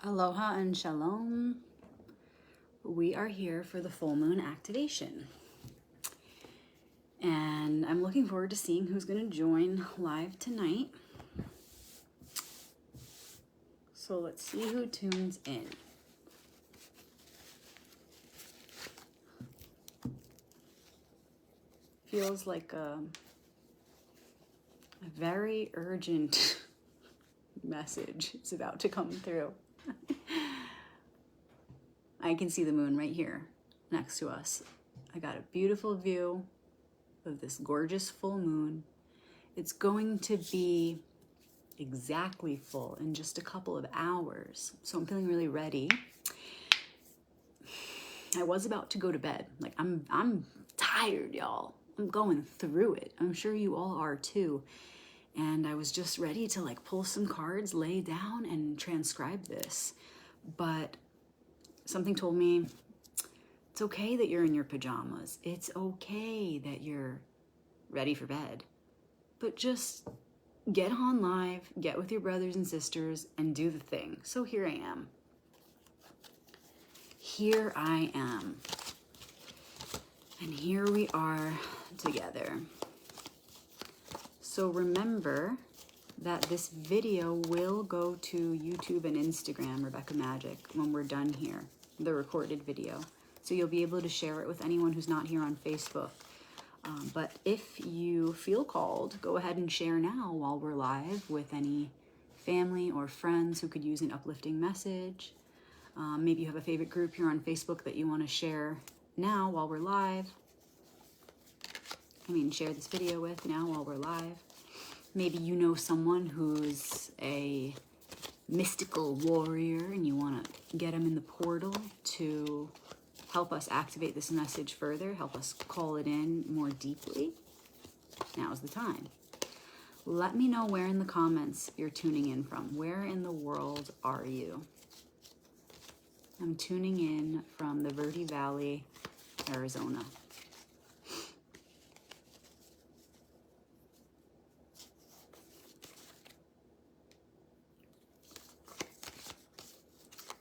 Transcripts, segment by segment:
Aloha and shalom. We are here for the full moon activation. And I'm looking forward to seeing who's going to join live tonight. So let's see who tunes in. Feels like a very urgent message is about to come through. I can see the moon right here next to us. I got a beautiful view of this gorgeous full moon. It's going to be exactly full in just a couple of hours. So I'm feeling really ready. I was about to go to bed. Like I'm tired, y'all. I'm going through it. I'm sure you all are too. And I was just ready to like pull some cards, lay down and transcribe this. But something told me it's okay that you're in your pajamas. It's okay that you're ready for bed. But just get on live, get with your brothers and sisters, and do the thing. So here I am. Here I am. And here we are together. So remember that this video will go to YouTube and Instagram, Rebecca Magic, when we're done here, the recorded video. So you'll be able to share it with anyone who's not here on Facebook. But if you feel called, go ahead and share now while we're live with any family or friends who could use an uplifting message. Maybe you have a favorite group here on Facebook that you want to share now while we're live. Share this video with now while we're live. Maybe you know someone who's a mystical warrior and you want to get them in the portal to help us activate this message further, help us call it in more deeply. Now's the time. Let me know where in the comments you're tuning in from. Where in the world are you? I'm tuning in from the Verde Valley, Arizona.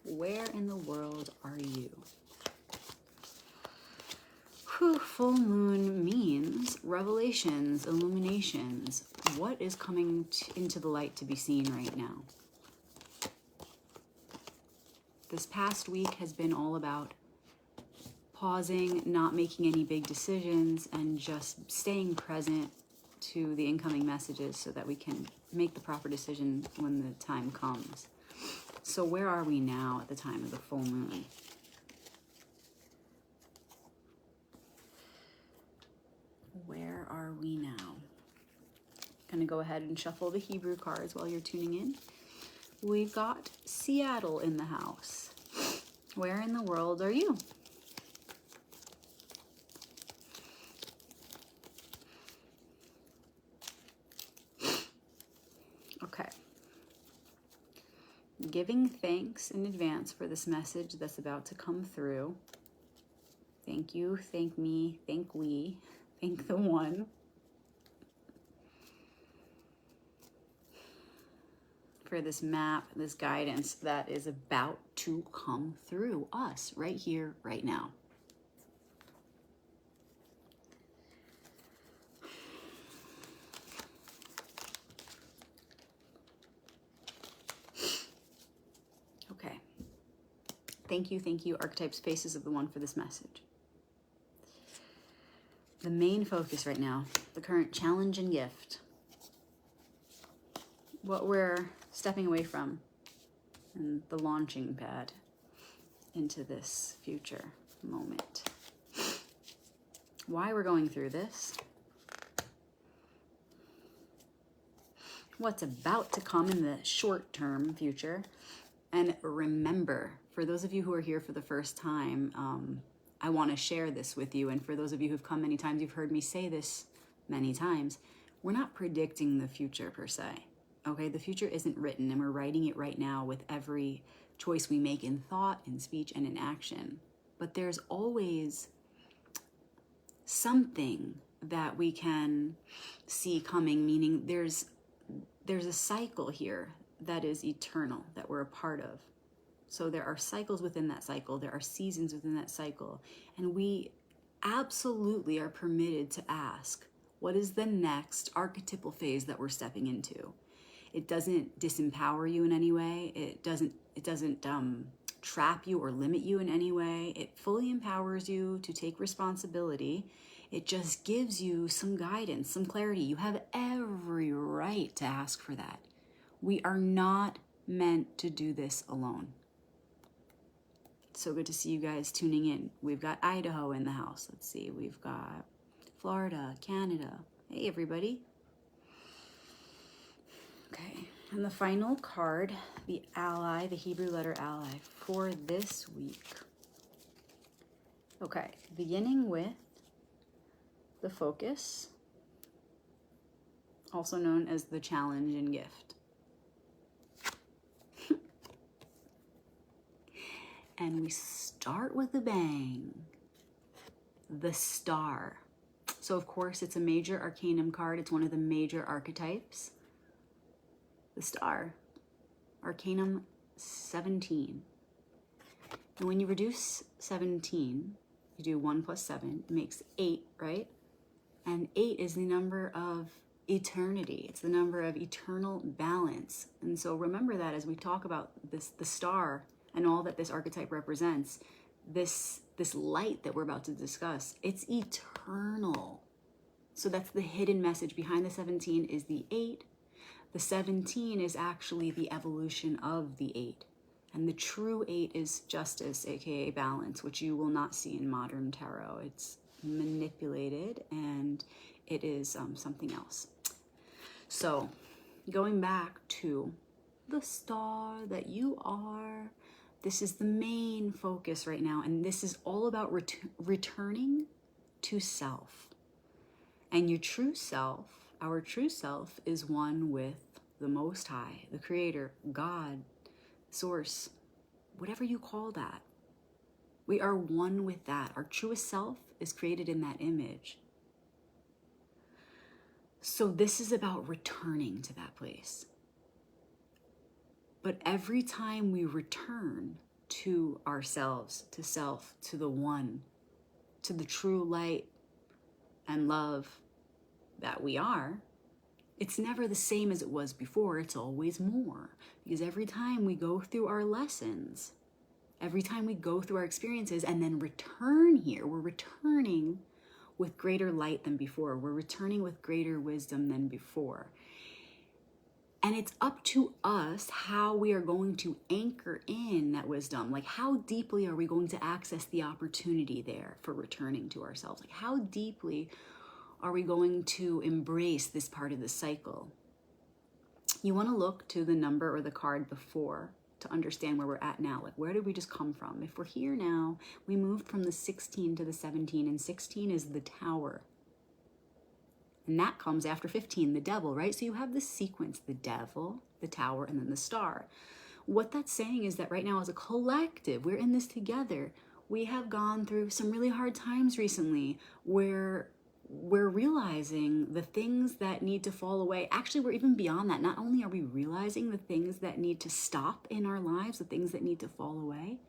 Where in the world are you? Full moon means revelations, illuminations. What is coming into the light to be seen right now? This past week has been all about pausing, not making any big decisions, and just staying present to the incoming messages so that we can make the proper decision when the time comes. So where are we now at the time of the full moon? Where are we now? Gonna go ahead and shuffle the Hebrew cards while you're tuning in. We've got Seattle in the house. Where in the world are you? Okay. Giving thanks in advance for this message that's about to come through. Thank you, thank me, thank we, thank the one. For this map, this guidance that is about to come through us right here, right now. Okay. Thank you, Archetypes, Faces of the One, for this message. The main focus right now, the current challenge and gift. What we're stepping away from and the launching pad into this future moment. Why we're going through this. What's about to come in the short-term future. And remember, for those of you who are here for the first time, I want to share this with you. And for those of you who've come many times, you've heard me say this many times. We're not predicting the future per se. Okay, the future isn't written, and we're writing it right now with every choice we make in thought, in speech, and in action. But there's always something that we can see coming, meaning there's a cycle here that is eternal, that we're a part of. So there are cycles within that cycle. There are seasons within that cycle. And we absolutely are permitted to ask, what is the next archetypal phase that we're stepping into? It doesn't disempower you in any way. It doesn't trap you or limit you in any way. It fully empowers you to take responsibility. It just gives you some guidance, some clarity. You have every right to ask for that. We are not meant to do this alone. So good to see you guys tuning in. We've got Idaho in the house. Let's see, we've got Florida, Canada. Hey, everybody. Okay, and the final card, the ally, the Hebrew letter ally for this week. Okay, beginning with the focus, also known as the challenge and gift. And we start with a bang. The star. So of course it's a major arcanum card. It's one of the major archetypes. The star. Arcanum 17. And when you reduce 17, you do 1 plus 7, it makes 8, right? And 8 is the number of eternity. It's the number of eternal balance. And so remember that as we talk about this, the star, and all that this archetype represents, this light that we're about to discuss, it's eternal. So that's the hidden message behind the 17 is the 8. The 17 is actually the evolution of the 8. And the true 8 is justice, aka balance, which you will not see in modern tarot. It's manipulated and it is something else. So going back to the star that you are, this is the main focus right now, and this is all about returning to self. And your true self, our true self, is one with the Most High, the Creator, God, Source, whatever you call that. We are one with that. Our truest self is created in that image. So this is about returning to that place. But every time we return to ourselves, to self, to the one, to the true light and love that we are, it's never the same as it was before. It's always more. Because every time we go through our lessons, every time we go through our experiences and then return here, we're returning with greater light than before. We're returning with greater wisdom than before. And it's up to us how we are going to anchor in that wisdom. Like, how deeply are we going to access the opportunity there for returning to ourselves? Like, how deeply are we going to embrace this part of the cycle? You want to look to the number or the card before to understand where we're at now. Like, where did we just come from? If we're here now, we moved from the 16 to the 17, and 16 is the Tower. And that comes after 15, the Devil, right? So you have this sequence, the Devil, the Tower, and then the Star. What that's saying is that right now as a collective, we're in this together. We have gone through some really hard times recently where we're realizing the things that need to fall away. Actually, we're even beyond that. Not only are we realizing the things that need to stop in our lives, the things that need to fall away,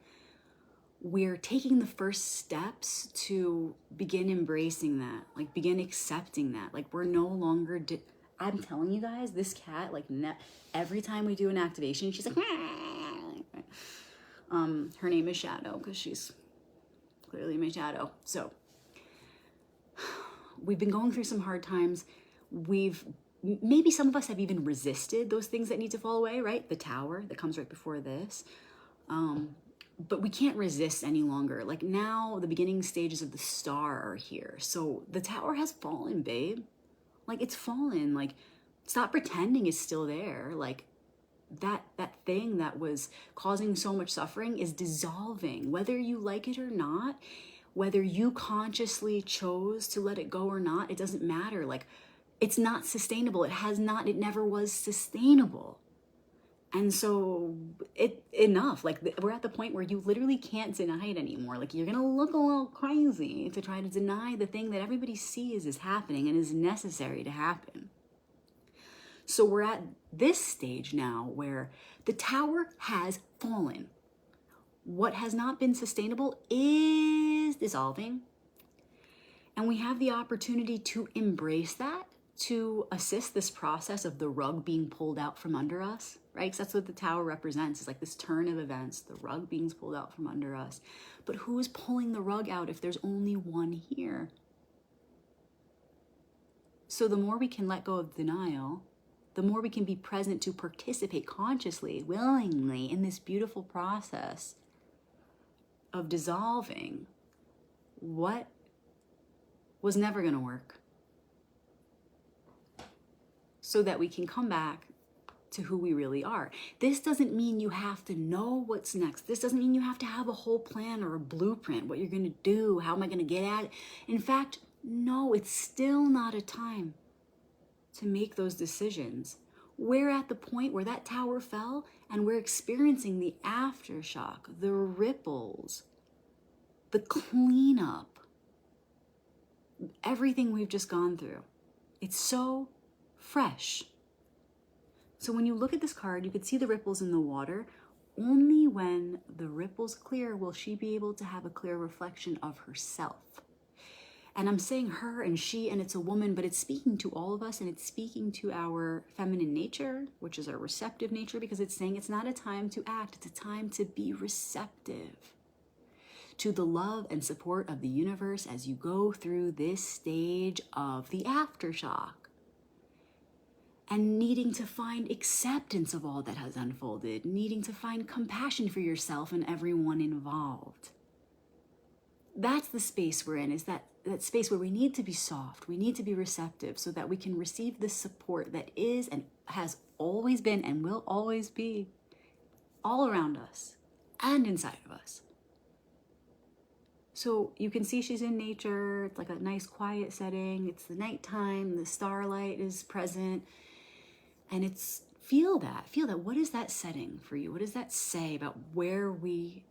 we're taking the first steps to begin embracing that, like begin accepting that. Like, we're no longer, I'm telling you guys, this cat, like every time we do an activation, she's like, her name is Shadow because she's clearly my shadow. So we've been going through some hard times. Maybe some of us have even resisted those things that need to fall away, right? The Tower that comes right before this. But we can't resist any longer. Like, now the beginning stages of the Star are here. So the Tower has fallen, babe. Like, it's fallen. Like, stop pretending it's still there. Like, that thing that was causing so much suffering is dissolving, whether you like it or not, whether you consciously chose to let it go or not, it doesn't matter. Like, it's not sustainable. It never was sustainable. And so enough. Like, we're at the point where you literally can't deny it anymore. Like, you're gonna look a little crazy to try to deny the thing that everybody sees is happening and is necessary to happen. So we're at this stage now where the Tower has fallen. what has not been sustainable is dissolving. And we have the opportunity to embrace that, to assist this process of the rug being pulled out from under us, right? Because that's what the Tower represents. It's like this turn of events, the rug being pulled out from under us. But who is pulling the rug out if there's only one here? So the more we can let go of denial, the more we can be present to participate consciously, willingly in this beautiful process of dissolving what was never going to work, so that we can come back to who we really are. This doesn't mean you have to know what's next. This doesn't mean you have to have a whole plan or a blueprint, what you're going to do, how am I going to get at it. In fact, no, it's still not a time to make those decisions. We're at the point where that tower fell and we're experiencing the aftershock, the ripples, the cleanup, everything we've just gone through. It's so fresh. So when you look at this card, you could see the ripples in the water. Only when the ripples clear will she be able to have a clear reflection of herself. And I'm saying her and she, and it's a woman, but it's speaking to all of us, and it's speaking to our feminine nature, which is our receptive nature, because it's saying it's not a time to act, it's a time to be receptive to the love and support of the universe as you go through this stage of the aftershock. And needing to find acceptance of all that has unfolded, needing to find compassion for yourself and everyone involved. That's the space we're in, is that space where we need to be soft, we need to be receptive so that we can receive the support that is and has always been and will always be all around us and inside of us. So you can see she's in nature. It's like a nice quiet setting. It's the nighttime, the starlight is present. And it's feel that. What is that setting for you? What does that say about where we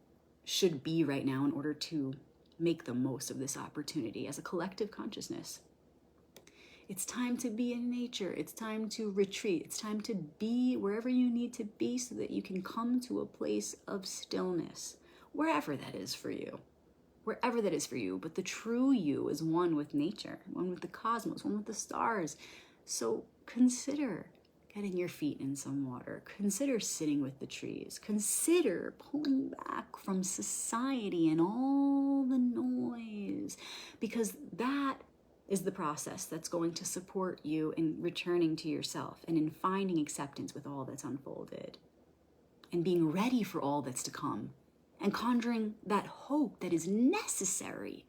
should be right now in order to make the most of this opportunity as a collective consciousness? It's time to be in nature. It's time to retreat. It's time to be wherever you need to be so that you can come to a place of stillness, wherever that is for you. Wherever that is for you. But the true you is one with nature, one with the cosmos, one with the stars. So consider getting your feet in some water. Consider sitting with the trees. Consider pulling back from society and all the noise, because that is the process that's going to support you in returning to yourself and in finding acceptance with all that's unfolded and being ready for all that's to come and conjuring that hope that is necessary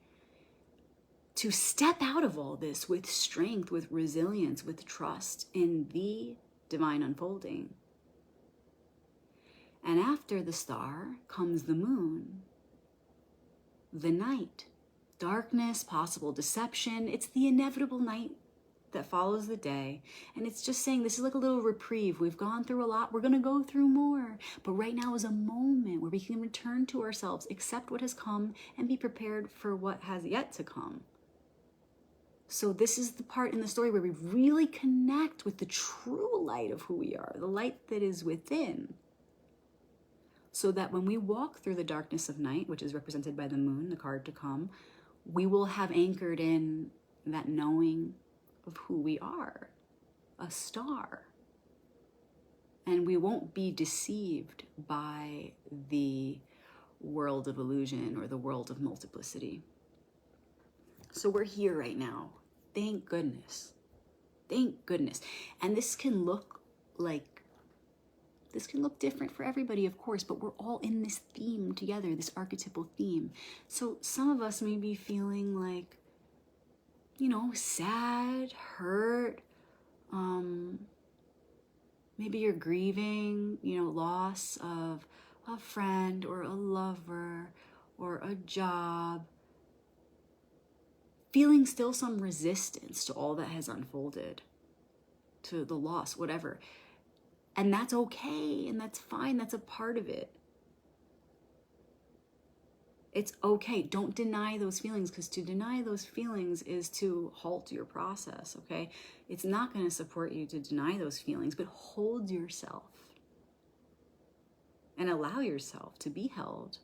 to step out of all this with strength, with resilience, with trust in the divine unfolding. And after the star comes the moon, the night, darkness, possible deception. It's the inevitable night that follows the day. And it's just saying this is like a little reprieve. We've gone through a lot. We're going to go through more. But right now is a moment where we can return to ourselves, accept what has come, and be prepared for what has yet to come. So this is the part in the story where we really connect with the true light of who we are, the light that is within. So that when we walk through the darkness of night, which is represented by the moon, the card to come, we will have anchored in that knowing of who we are, a star. And we won't be deceived by the world of illusion or the world of multiplicity. So we're here right now. Thank goodness. Thank goodness. And this can look different for everybody, of course, but we're all in this theme together, this archetypal theme. So some of us may be feeling like, sad, hurt. Maybe you're grieving, loss of a friend or a lover or a job. Feeling still some resistance to all that has unfolded, to the loss, whatever. And that's okay, and that's fine, that's a part of it. It's okay. Don't deny those feelings, because to deny those feelings is to halt your process, okay? It's not going to support you to deny those feelings, but hold yourself and allow yourself to be held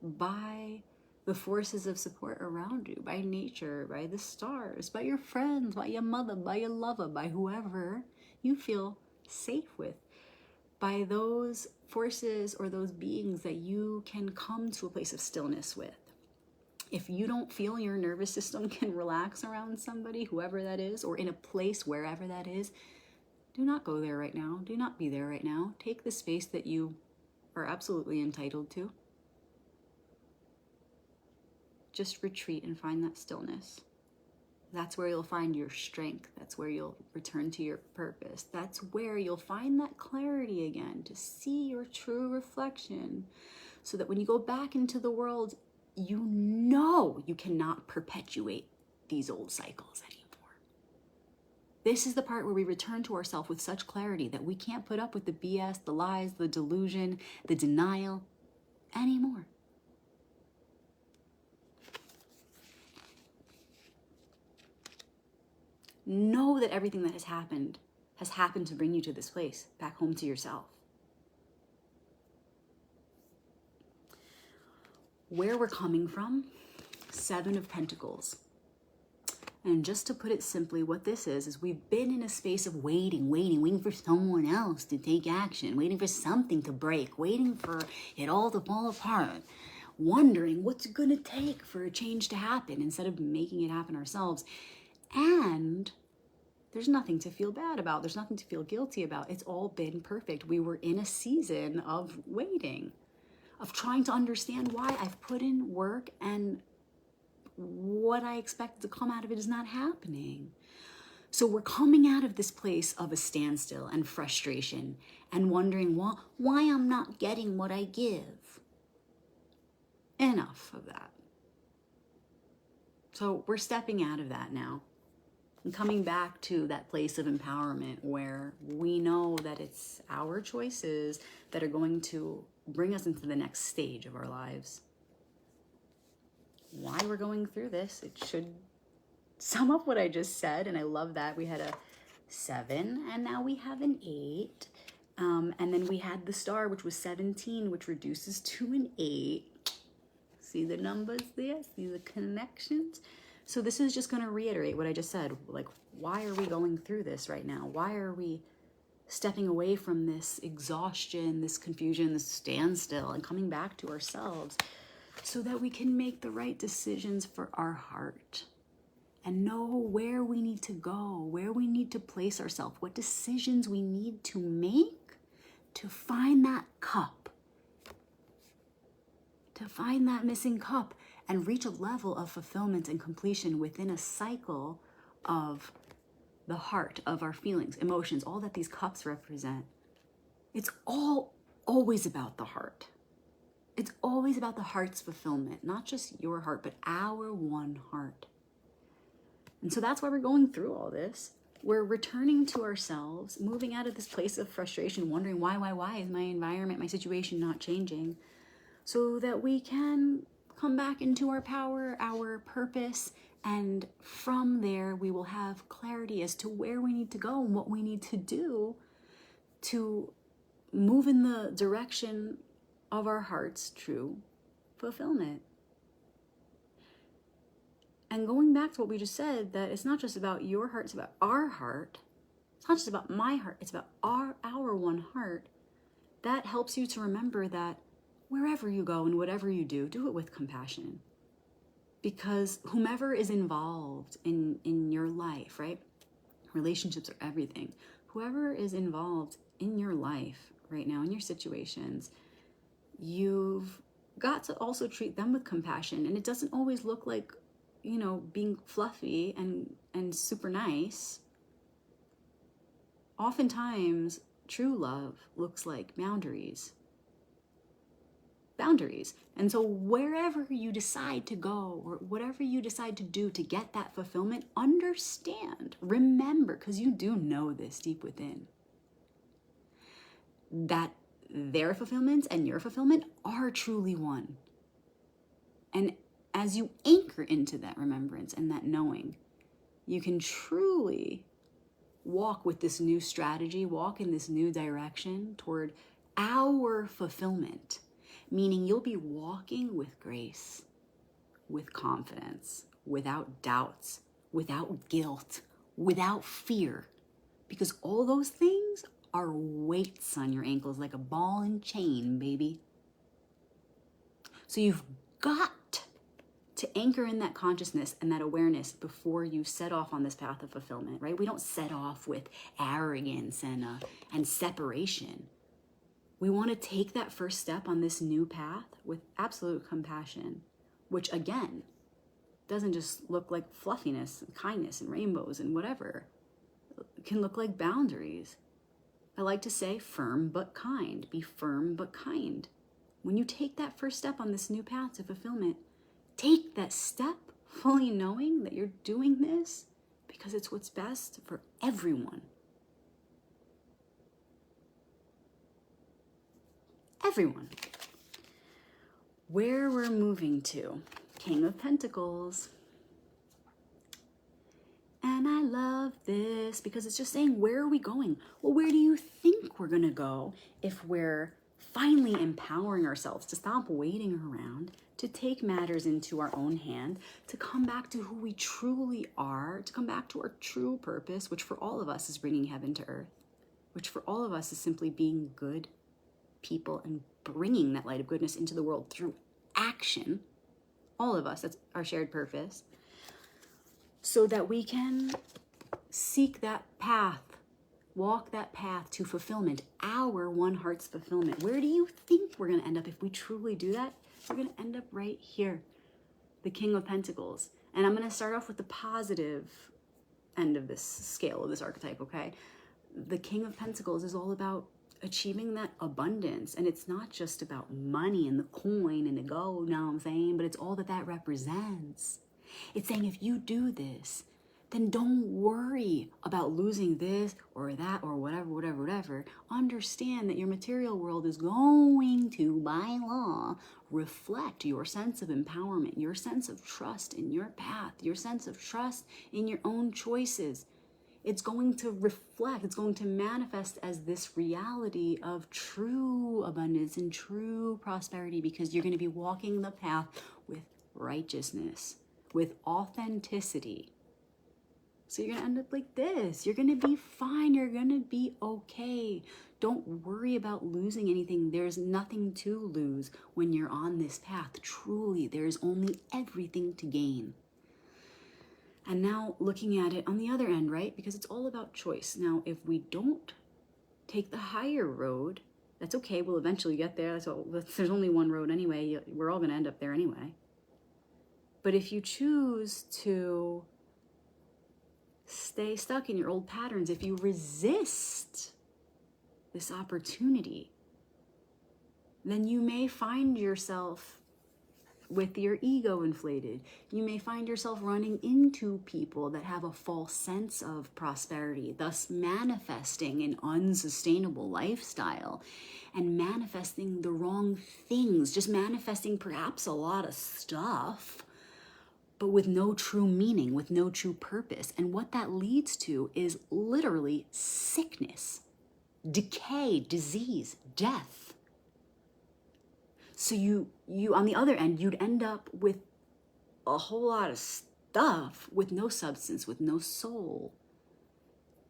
by the forces of support around you, by nature, by the stars, by your friends, by your mother, by your lover, by whoever you feel safe with, by those forces or those beings that you can come to a place of stillness with. If you don't feel your nervous system can relax around somebody, whoever that is, or in a place, wherever that is, do not go there right now. Do not be there right now. Take the space that you are absolutely entitled to. Just retreat and find that stillness. That's where you'll find your strength. That's where you'll return to your purpose. That's where you'll find that clarity again, to see your true reflection, so that when you go back into the world, you know you cannot perpetuate these old cycles anymore. This is the part where we return to ourselves with such clarity that we can't put up with the BS, the lies, the delusion, the denial anymore. Know that everything that has happened to bring you to this place, back home to yourself. Where we're coming from, 7 of Pentacles. And just to put it simply, what this is we've been in a space of waiting for someone else to take action, waiting for something to break, waiting for it all to fall apart, wondering what's it gonna take for a change to happen instead of making it happen ourselves. And there's nothing to feel bad about. There's nothing to feel guilty about. It's all been perfect. We were in a season of waiting, of trying to understand why I've put in work and what I expected to come out of it is not happening. So we're coming out of this place of a standstill and frustration and wondering why I'm not getting what I give. Enough of that. So we're stepping out of that now and coming back to that place of empowerment where we know that it's our choices that are going to bring us into the next stage of our lives. Why we're going through this, it should sum up what I just said, and I love that. We had a 7, and now we have an 8. And then we had the star, which was 17, which reduces to an 8. See the numbers there? See the connections? So this is just going to reiterate what I just said. Like, why are we going through this right now? Why are we stepping away from this exhaustion, this confusion, this standstill, and coming back to ourselves so that we can make the right decisions for our heart and know where we need to go, where we need to place ourselves, what decisions we need to make to find that cup, to find that missing cup and reach a level of fulfillment and completion within a cycle of the heart, of our feelings, emotions, all that these cups represent. It's always about the heart. It's always about the heart's fulfillment, not just your heart, but our one heart. And so that's why we're going through all this. We're returning to ourselves, moving out of this place of frustration, wondering why is my environment, my situation not changing, so that we can come back into our power, our purpose, and from there we will have clarity as to where we need to go and what we need to do to move in the direction of our heart's true fulfillment. And going back to what we just said, that it's not just about your heart, it's about our heart. It's not just about my heart, it's about our one heart. That helps you to remember that wherever you go and whatever you do it with compassion. Because whomever is involved in your life, right? Relationships are everything. Whoever is involved in your life right now, in your situations, you've got to also treat them with compassion. And it doesn't always look like, being fluffy and super nice. Oftentimes, true love looks like boundaries. And so wherever you decide to go or whatever you decide to do to get that fulfillment, understand, remember, because you do know this deep within, that their fulfillments and your fulfillment are truly one. And as you anchor into that remembrance and that knowing, you can truly walk with this new strategy, walk in this new direction toward our fulfillment. meaning you'll be walking with grace, with confidence, without doubts, without guilt, without fear, because all those things are weights on your ankles like a ball and chain, baby. So you've got to anchor in that consciousness and that awareness before you set off on this path of fulfillment, right? We don't set off with arrogance and separation. We want to take that first step on this new path with absolute compassion, which again, doesn't just look like fluffiness and kindness and rainbows and whatever. It can look like boundaries. I like to say firm but kind. Be firm but kind. When you take that first step on this new path to fulfillment, take that step fully knowing that you're doing this because it's what's best for everyone. Everyone. Where we're moving to, King of Pentacles. And I love this because it's just saying, where are we going? Well, where do you think we're going to go if we're finally empowering ourselves to stop waiting around, to take matters into our own hand, to come back to who we truly are, to come back to our true purpose, which for all of us is bringing heaven to earth, which for all of us is simply being good people and bringing that light of goodness into the world through action. All of us, that's our shared purpose, so that we can seek that path, walk that path to fulfillment, our one heart's fulfillment. Where do you think we're going to end up if we truly do that? We're going to end up right here, the King of Pentacles. And I'm going to start off with the positive end of this scale of this archetype, okay? The King of Pentacles is all about achieving that abundance. And it's not just about money and the coin and the gold, you know what I'm saying? But it's all that that represents. It's saying if you do this, then don't worry about losing this or that or whatever. Understand that your material world is going to, by law, reflect your sense of empowerment, your sense of trust in your path, your sense of trust in your own choices. It's going to reflect, it's going to manifest as this reality of true abundance and true prosperity because you're going to be walking the path with righteousness, with authenticity. So you're going to end up like this. You're going to be fine. You're going to be okay. Don't worry about losing anything. There's nothing to lose when you're on this path. Truly, there's only everything to gain. And now looking at it on the other end, right? Because it's all about choice. Now, if we don't take the higher road, that's okay. We'll eventually get there. There's only one road anyway. We're all going to end up there anyway. But if you choose to stay stuck in your old patterns, if you resist this opportunity, then you may find yourself with your ego inflated. You may find yourself running into people that have a false sense of prosperity, thus manifesting an unsustainable lifestyle and manifesting the wrong things, just manifesting perhaps a lot of stuff, but with no true meaning, with no true purpose. And what that leads to is literally sickness, decay, disease, death. So you on the other end, you'd end up with a whole lot of stuff with no substance, with no soul,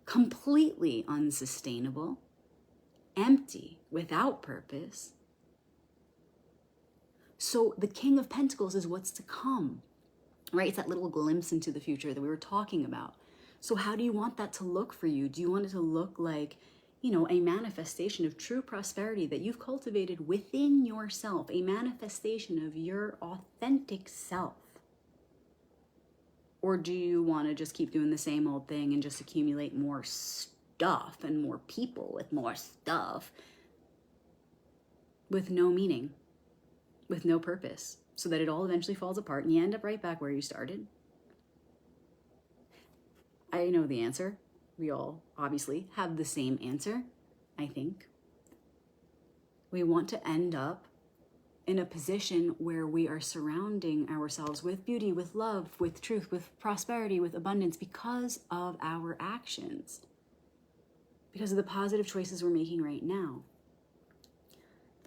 completely unsustainable, empty, without purpose. So the King of Pentacles is what's to come, right? It's that little glimpse into the future that we were talking about. So how do you want that to look for you? Do you want it to look like, a manifestation of true prosperity that you've cultivated within yourself, a manifestation of your authentic self? Or do you want to just keep doing the same old thing and just accumulate more stuff and more people with more stuff with no meaning, with no purpose, so that it all eventually falls apart and you end up right back where you started? I know the answer. We all obviously have the same answer, I think. We want to end up in a position where we are surrounding ourselves with beauty, with love, with truth, with prosperity, with abundance because of our actions, because of the positive choices we're making right now.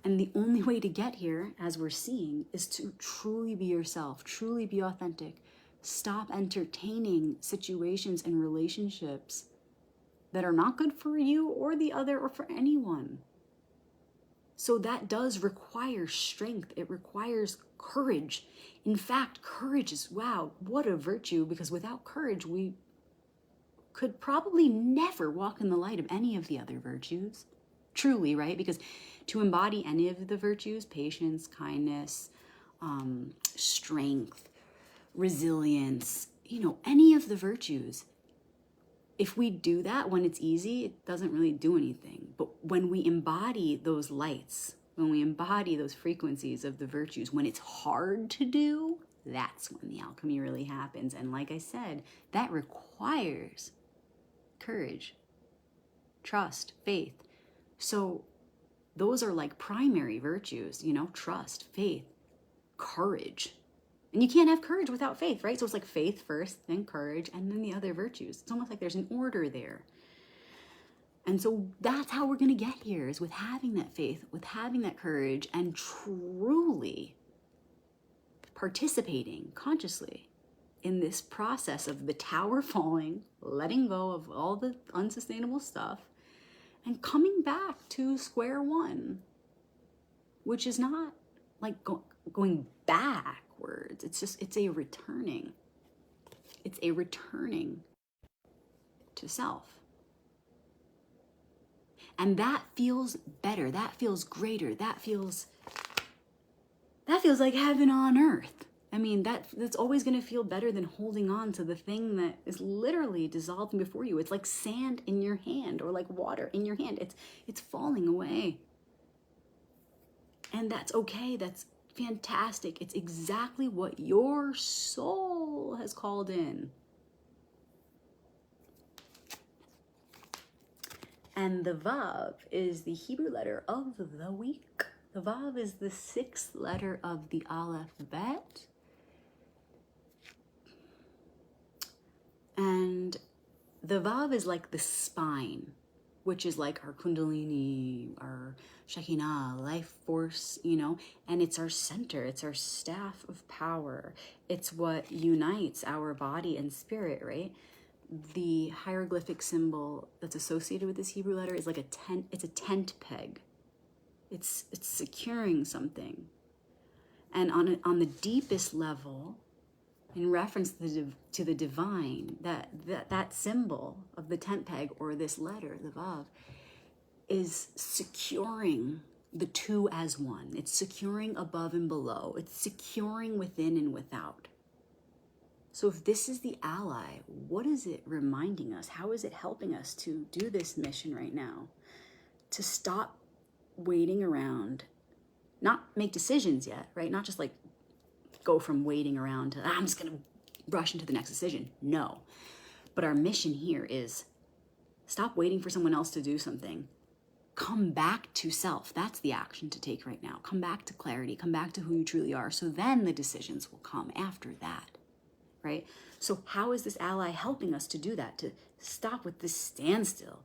And the only way to get here, as we're seeing, is to truly be yourself, truly be authentic. Stop entertaining situations and relationships that are not good for you or the other or for anyone. So that does require strength. It requires courage. In fact, courage is, wow, what a virtue, because without courage, we could probably never walk in the light of any of the other virtues. Truly, right? Because to embody any of the virtues, patience, kindness, strength, resilience, any of the virtues, if we do that when it's easy, it doesn't really do anything. But when we embody those lights, when we embody those frequencies of the virtues, when it's hard to do, that's when the alchemy really happens. And like I said, that requires courage, trust, faith. So those are like primary virtues, trust, faith, courage. And you can't have courage without faith, right? So it's like faith first, then courage, and then the other virtues. It's almost like there's an order there. And so that's how we're going to get here, is with having that faith, with having that courage, and truly participating consciously in this process of the tower falling, letting go of all the unsustainable stuff, and coming back to square one, which is not like going backwards. It's a returning. It's a returning to self. And that feels better. That feels greater. That feels like heaven on earth. I mean, that's always going to feel better than holding on to the thing that is literally dissolving before you. It's like sand in your hand, or like water in your hand. It's falling away. And that's okay. That's fantastic. It's exactly what your soul has called in. And the Vav is the Hebrew letter of the week. The Vav is the 6th letter of the alphabet. And the Vav is like the spine, which is like our Kundalini, our Shekinah, life force, and it's our center. It's our staff of power. It's what unites our body and spirit, right? The hieroglyphic symbol that's associated with this Hebrew letter is like a tent. It's a tent peg. It's securing something. And on the deepest level, in reference to the divine, that symbol of the tent peg, or this letter, the Vav, is securing the two as one. It's securing above and below. It's securing within and without. So if this is the ally, what is it reminding us? How is it helping us to do this mission right now? To stop waiting around, not make decisions yet, right? Not just like go from waiting around to, I'm just going to rush into the next decision. No. But our mission here is stop waiting for someone else to do something. Come back to self. That's the action to take right now. Come back to clarity. Come back to who you truly are. So then the decisions will come after that. Right? So how is this ally helping us to do that? To stop with this standstill,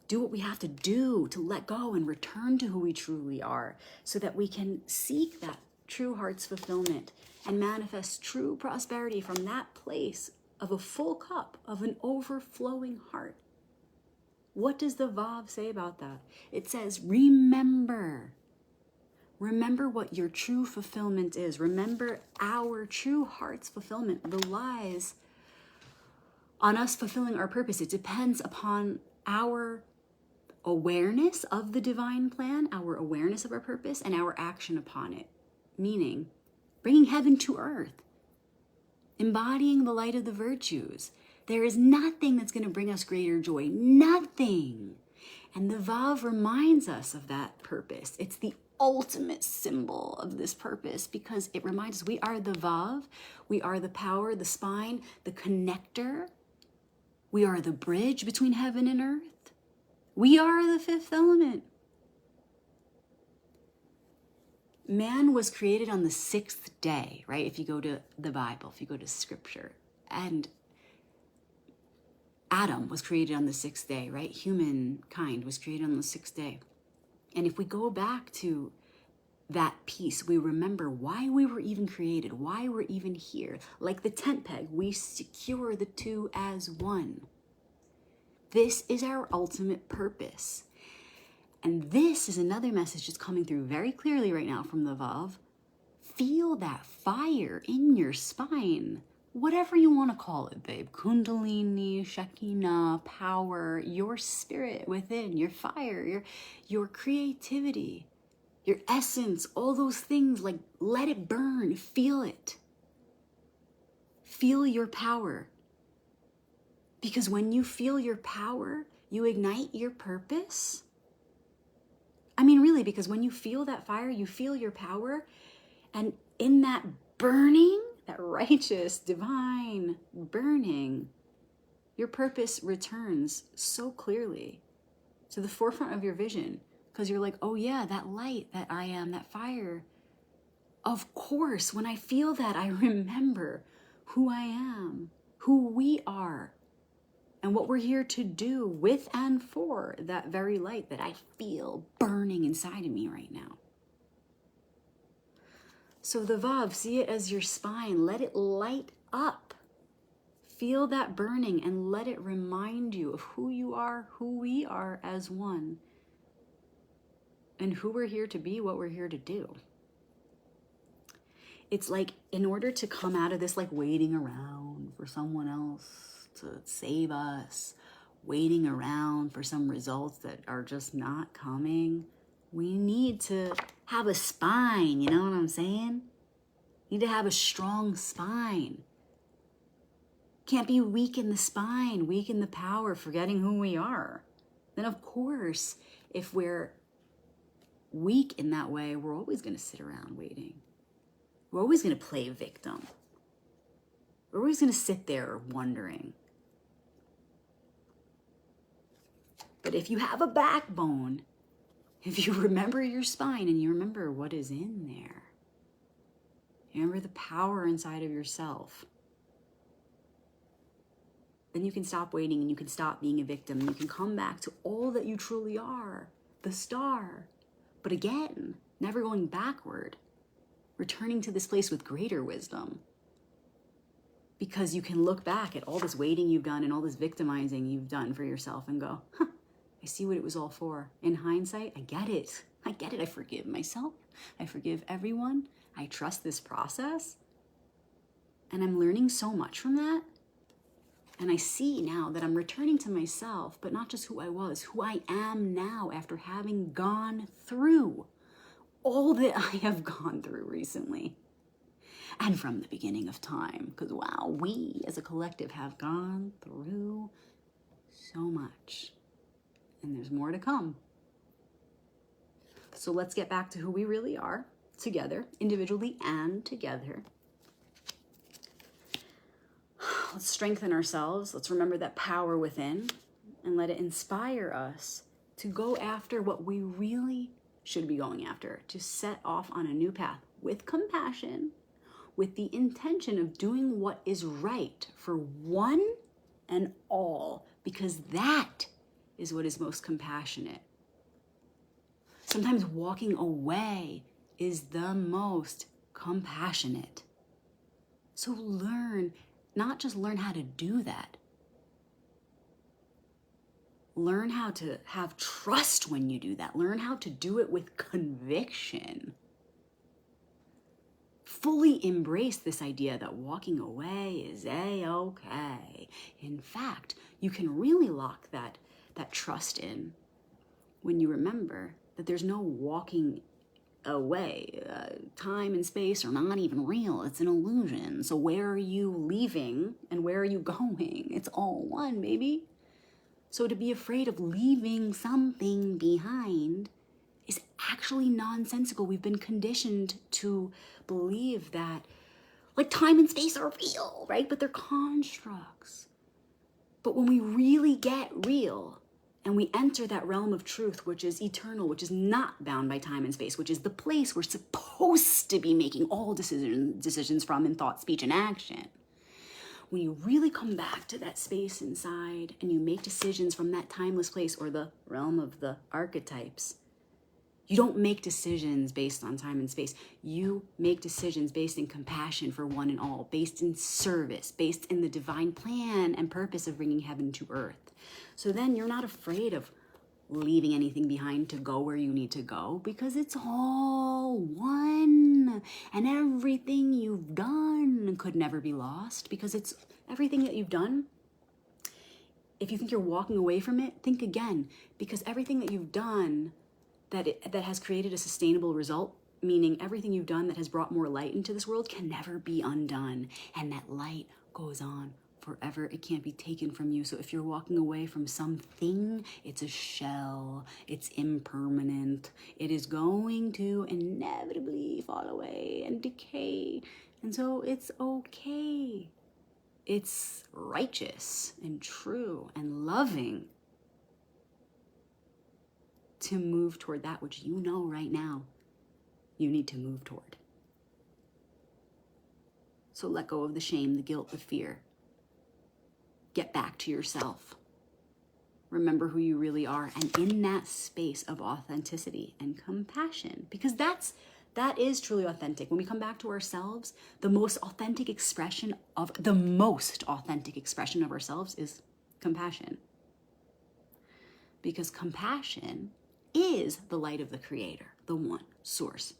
do what we have to do to let go and return to who we truly are, so that we can seek that true heart's fulfillment and manifest true prosperity from that place of a full cup, of an overflowing heart. What does the Vav say about that? It says, remember. Remember what your true fulfillment is. Remember our true heart's fulfillment relies on us fulfilling our purpose. It depends upon our awareness of the divine plan, our awareness of our purpose, and our action upon it. Meaning, bringing heaven to earth, embodying the light of the virtues. There is nothing that's going to bring us greater joy. Nothing. And the Vav reminds us of that purpose. It's the ultimate symbol of this purpose, because it reminds us we are the Vav, we are the power, the spine, the connector. We are the bridge between heaven and earth. We are the fifth element. Man was created on the 6th day, right? If you go to the Bible, if you go to scripture, and Adam was created on the 6th day, right? Humankind was created on the 6th day. And if we go back to that peace. We remember why we were even created, why we're even here. Like the tent peg, we secure the two as one. This is our ultimate purpose. And this is another message that's coming through very clearly right now from the Vav. Feel that fire in your spine. Whatever you want to call it, babe. Kundalini, Shekinah, power, your spirit within, your fire, your creativity, your essence, all those things, like let it burn, feel it. Feel your power. Because when you feel your power, you ignite your purpose. I mean, really, because when you feel that fire, you feel your power, and in that burning, that righteous, divine burning, your purpose returns so clearly to the forefront of your vision. Because you're like, oh yeah, that light that I am, that fire. Of course, when I feel that, I remember who I am, who we are, and what we're here to do with and for that very light that I feel burning inside of me right now. So the Vav, see it as your spine. Let it light up. Feel that burning and let it remind you of who you are, who we are as one, and who we're here to be, what we're here to do. It's like, in order to come out of this, like waiting around for someone else to save us, waiting around for some results that are just not coming, we need to have a spine, you know what I'm saying? Need to have a strong spine. Can't be weak in the spine, weak in the power, forgetting who we are. Then of course, if we're weak in that way, we're always going to sit around waiting. We're always going to play victim. We're always going to sit there wondering. But if you have a backbone, if you remember your spine and you remember what is in there, you remember the power inside of yourself, then you can stop waiting and you can stop being a victim and you can come back to all that you truly are, the star. But again, never going backward, returning to this place with greater wisdom. Because you can look back at all this waiting you've done and all this victimizing you've done for yourself and go, huh, I see what it was all for. In hindsight, I get it. I get it. I forgive myself. I forgive everyone. I trust this process. And I'm learning so much from that. And I see now that I'm returning to myself, but not just who I was, who I am now after having gone through all that I have gone through recently. And from the beginning of time, because wow, we as a collective have gone through so much. And there's more to come. So let's get back to who we really are, together, individually and together. Let's strengthen ourselves. Let's remember that power within and let it inspire us to go after what we really should be going after, to set off on a new path with compassion, with the intention of doing what is right for one and all, because that is what is most compassionate. Sometimes walking away is the most compassionate. So learn, not just learn how to do that. Learn how to have trust when you do that. Learn how to do it with conviction. Fully embrace this idea that walking away is a-okay. In fact, you can really lock that trust in when you remember that there's no walking away. Time and space are not even real. It's an illusion. So where are you leaving and where are you going? It's all one, baby. So to be afraid of leaving something behind is actually nonsensical. We've been conditioned to believe that like time and space are real, right? But they're constructs. But when we really get real and we enter that realm of truth, which is eternal, which is not bound by time and space, which is the place we're supposed to be making all decisions from in thought, speech, and action. When you really come back to that space inside and you make decisions from that timeless place or the realm of the archetypes, You don't make decisions based on time and space. You make decisions based in compassion for one and all, based in service, based in the divine plan and purpose of bringing heaven to earth. So then you're not afraid of leaving anything behind to go where you need to go, because it's all one. And everything you've done could never be lost, because it's everything that you've done. If you think you're walking away from it, think again, because everything that you've done that has created a sustainable result, meaning everything you've done that has brought more light into this world, can never be undone. And that light goes on forever. It can't be taken from you. So if you're walking away from something, it's a shell. It's impermanent. It is going to inevitably fall away and decay. And so it's okay. It's righteous and true and loving to move toward that which you know right now you need to move toward. So let go of the shame, the guilt, the fear. Get back to yourself. Remember who you really are, and in that space of authenticity and compassion, because that is truly authentic. When we come back to ourselves, the most authentic expression of ourselves is compassion. Because compassion is the light of the Creator, the one source.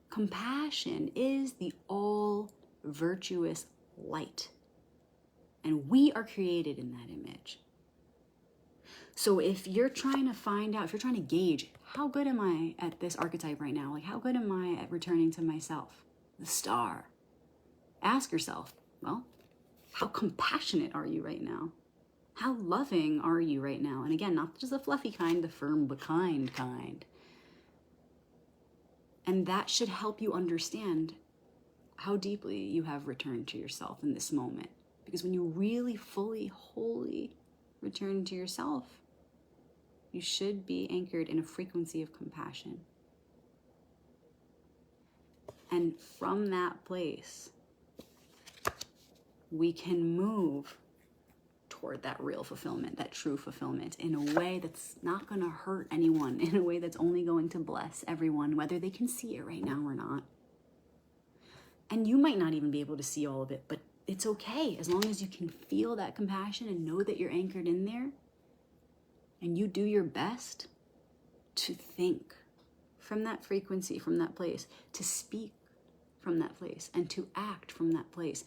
Compassion is the all virtuous light. And we are created in that image. So if you're trying to find out, if you're trying to gauge, how good am I at this archetype right now? Like, how good am I at returning to myself, the star? Ask yourself, well, how compassionate are you right now? How loving are you right now? And again, not just the fluffy kind, the firm but kind kind. And that should help you understand how deeply you have returned to yourself in this moment. Because when you really, fully, wholly return to yourself, you should be anchored in a frequency of compassion. And from that place, we can move toward that real fulfillment, that true fulfillment, in a way that's not going to hurt anyone, in a way that's only going to bless everyone, whether they can see it right now or not. And you might not even be able to see all of it, but it's okay, as long as you can feel that compassion and know that you're anchored in there, and you do your best to think from that frequency, from that place, to speak from that place, and to act from that place.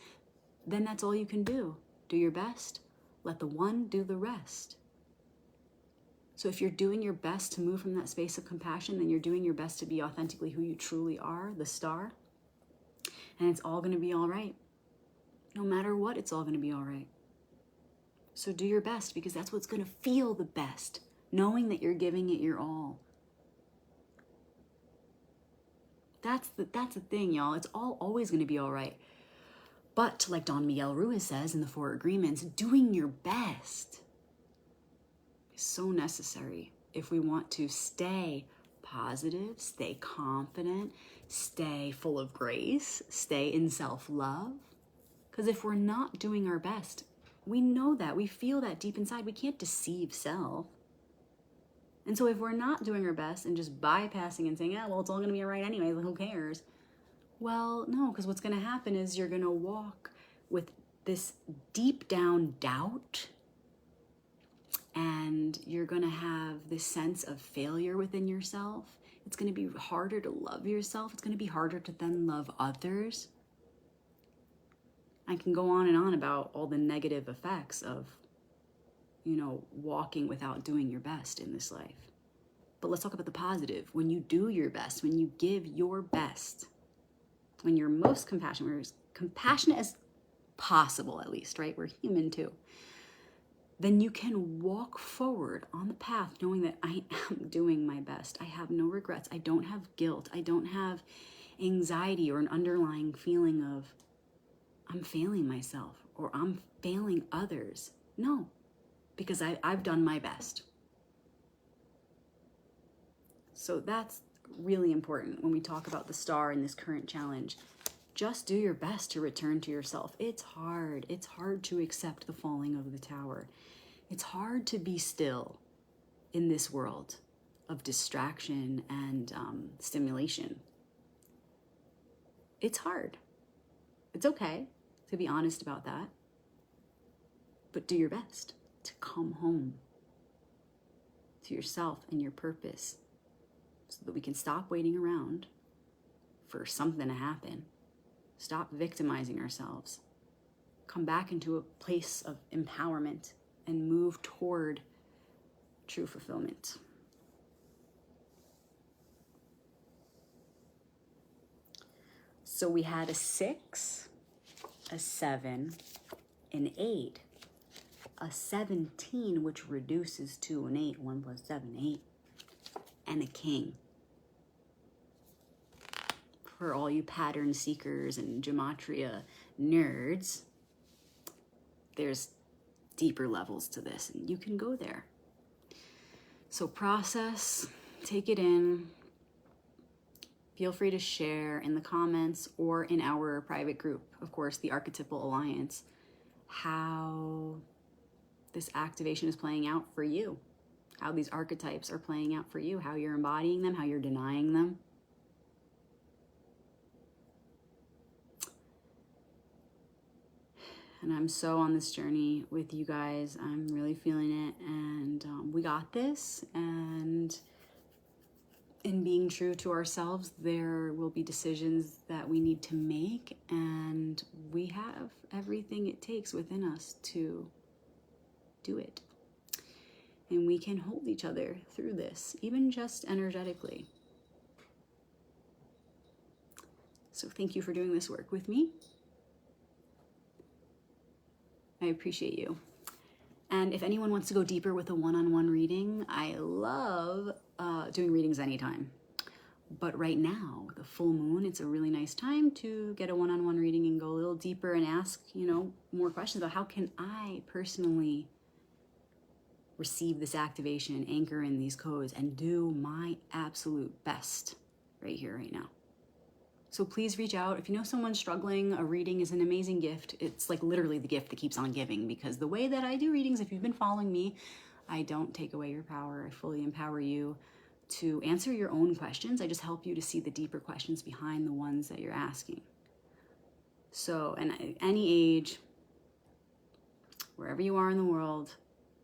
Then that's all you can do. Do your best. Let the one do the rest. So if you're doing your best to move from that space of compassion, then you're doing your best to be authentically who you truly are, the star. And it's all going to be all right. No matter what, it's all going to be all right. So do your best, because that's what's going to feel the best, knowing that you're giving it your all. That's the thing, y'all. It's always going to be all right. But like Don Miguel Ruiz says in the 4 Agreements, doing your best is so necessary if we want to stay positive, stay confident, stay full of grace, stay in self-love. Because if we're not doing our best, we know that, we feel that deep inside. We can't deceive self. And so if we're not doing our best and just bypassing and saying, yeah, well, it's all going to be all right anyway, who cares? Well, no, because what's going to happen is you're going to walk with this deep down doubt, and you're going to have this sense of failure within yourself. It's going to be harder to love yourself. It's going to be harder to then love others. I can go on and on about all the negative effects of, walking without doing your best in this life. But let's talk about the positive. When you do your best, when you give your best, when you're most compassionate, we're as compassionate as possible, at least, right? We're human too. Then you can walk forward on the path knowing that I am doing my best. I have no regrets. I don't have guilt. I don't have anxiety or an underlying feeling of I'm failing myself or I'm failing others. No, because I've done my best. So that's really important when we talk about the star in this current challenge. Just do your best to return to yourself. It's hard. It's hard to accept the falling of the tower. It's hard to be still in this world of distraction and stimulation. It's hard. It's okay to be honest about that. But do your best to come home to yourself and your purpose so that we can stop waiting around for something to happen. Stop victimizing ourselves. Come back into a place of empowerment and move toward true fulfillment. So we had a 6, a 7, an 8, a 17, which reduces to an 8, 1 plus 7, 8, and a king. For all you pattern seekers and gematria nerds, there's deeper levels to this, and you can go there. So process, take it in. Feel free to share in the comments or in our private group, of course, the Archetypal Alliance, how this activation is playing out for you, how these archetypes are playing out for you, how you're embodying them, how you're denying them. And I'm so on this journey with you guys. I'm really feeling it, and we got this. And in being true to ourselves, there will be decisions that we need to make, and we have everything it takes within us to do it. And we can hold each other through this, even just energetically. So thank you for doing this work with me. I appreciate you. And if anyone wants to go deeper with a one-on-one reading, I love doing readings anytime. But right now, the full moon, it's a really nice time to get a one-on-one reading and go a little deeper and ask, more questions about how can I personally receive this activation, anchor in these codes, and do my absolute best right here, right now. So please reach out. If you know someone struggling, a reading is an amazing gift. It's like literally the gift that keeps on giving, because the way that I do readings, if you've been following me, I don't take away your power. I fully empower you to answer your own questions. I just help you to see the deeper questions behind the ones that you're asking. So, and at any age, wherever you are in the world,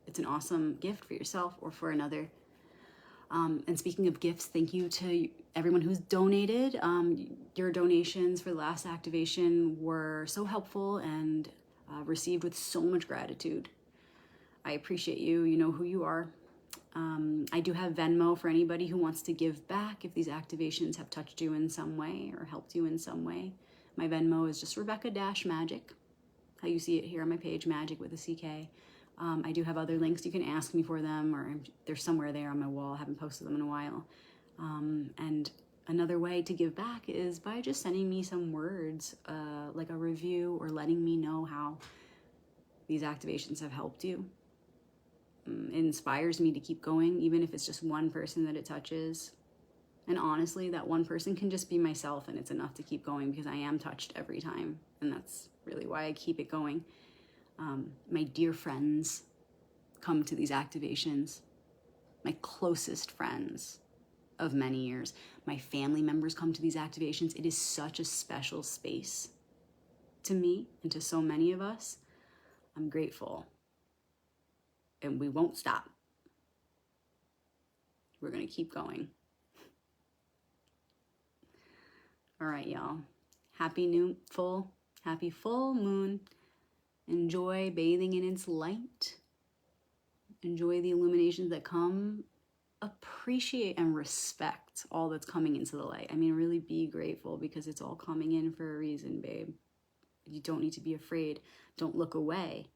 it's an awesome gift for yourself or for another. And speaking of gifts, thank you to everyone who's donated. Your donations for the last activation were so helpful and received with so much gratitude. I appreciate you. You know who you are. I do have Venmo for anybody who wants to give back if these activations have touched you in some way or helped you in some way. My Venmo is just Rebecca-Magic. How you see it here on my page, Magic with a CK. I do have other links. You can ask me for them, or they're somewhere there on my wall. I haven't posted them in a while. And another way to give back is by just sending me some words, like a review, or letting me know how these activations have helped you. It inspires me to keep going, even if it's just one person that it touches. And honestly, that one person can just be myself, and it's enough to keep going, because I am touched every time. And that's really why I keep it going. My dear friends come to these activations. My closest friends of many years. My family members come to these activations. It is such a special space to me and to so many of us. I'm grateful. And we won't stop. We're going to keep going. All right, y'all. Happy full moon. Enjoy bathing in its light. Enjoy the illuminations that come. Appreciate and respect all that's coming into the light. I mean, really be grateful, because it's all coming in for a reason, babe. You don't need to be afraid. Don't look away.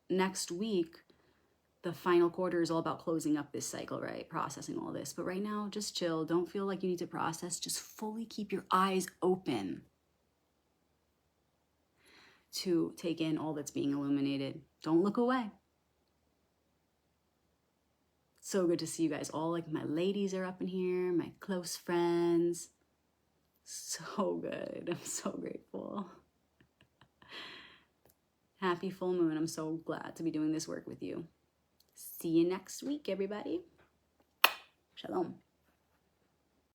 Next week, the final quarter is all about closing up this cycle, right? Processing all this. But right now, just chill. Don't feel like you need to process. Just fully keep your eyes open to take in all that's being illuminated. Don't look away. So good to see you guys all. Like, my ladies are up in here, my close friends. So good. I'm so grateful. Happy full moon. I'm so glad to be doing this work with you. See you next week, everybody. Shalom.